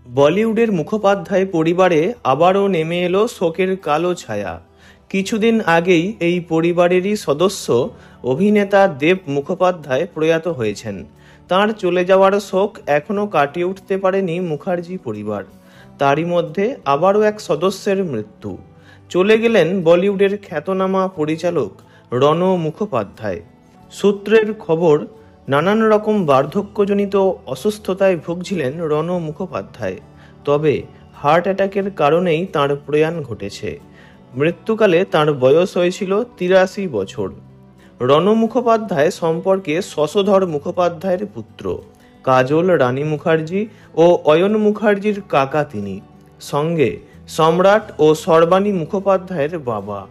বলিউডের মুখোপাধ্যায় পরিবারে আবারও নেমে এলো শোকের কালো ছায়া। কিছুদিন আগেই এই পরিবারেরই সদস্য অভিনেতা দেব মুখোপাধ্যায় প্রয়াত হয়েছেন। তাঁর চলে যাওয়ার শোক এখনও কাটিয়ে উঠতে পারেনি মুখার্জি পরিবার। তারই মধ্যে আবারও এক সদস্যের মৃত্যু। চলে গেলেন বলিউডের খ্যাতনামা পরিচালক রণ মুখোপাধ্যায়। সূত্রের খবর, নানান রকম বার্ধক্যজনিত অসুস্থতায় ভুগছিলেন রণ মুখোপাধ্যায়। তবে হার্ট অ্যাটাকের কারণেই তাঁর প্রয়াণ ঘটেছে। মৃত্যুকালে তাঁর বয়স হয়েছিল ৮৩ বছর। রণ মুখোপাধ্যায় সম্পর্কে শশধর মুখোপাধ্যায়ের পুত্র। কাজল রানী মুখার্জি ও অয়ন মুখার্জির কাকা তিনি। সঙ্গে সম্রাট ও সর্বাণী মুখোপাধ্যায়ের বাবা।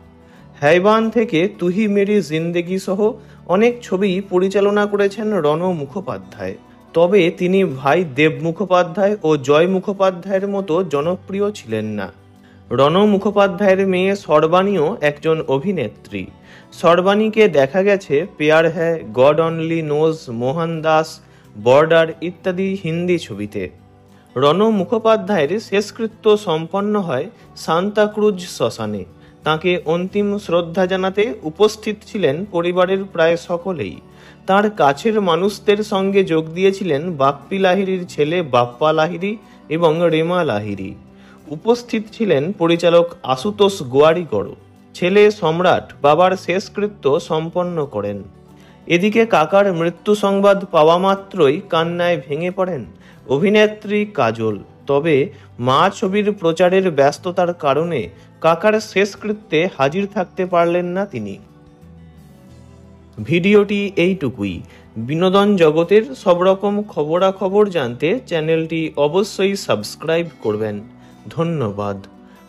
হ্যায়বান থেকে তুহি মেরি জিন্দেগি সহ অনেক ছবি পরিচালনা করেছেন রণ মুখোপাধ্যায়। তবে তিনি ভাই দেব মুখোপাধ্যায় ও জয় মুখোপাধ্যায়ের মতো জনপ্রিয় ছিলেন না। রণ মুখোপাধ্যায়ের মেয়ে সর্বাণীও একজন অভিনেত্রী। সর্বাণীকে দেখা গেছে Pyaar Hai, God only knows, Mohandas, Border ইত্যাদি হিন্দি ছবিতে। রণ মুখোপাধ্যায়ের শেষকৃত্য সম্পন্ন হয় সান্তাক্রুজ শ্মশানে। তাঁকে অন্তিম শ্রদ্ধা জানাতে উপস্থিত ছিলেন পরিবারের প্রায় সকলেই। তার কাছের মানুষদের সঙ্গে যোগ দিয়েছিলেন বাপ্পি লাহিড়ীর ছেলে বাপ্পা লাহিড়ী এবং রেমা লাহিড়ী। উপস্থিত ছিলেন পরিচালক আশুতোষ গোয়ারিকর। ছেলে সম্রাট বাবার শেষকৃত্য সম্পন্ন করেন। এদিকে কাকার মৃত্যু সংবাদ পাওয়া মাত্রই কান্নায় ভেঙে পড়েন অভিনেত্রী কাজল। তবে মা ছবির প্রচারের ব্যস্ততার কারণে কাকার শেষকৃত্যে হাজির থাকতে পারলেন না তিনি। ভিডিওটি এইটুকুই। বিনোদন জগতের সব রকম খবরাখবর জানতে চ্যানেলটি অবশ্যই সাবস্ক্রাইব করবেন। ধন্যবাদ।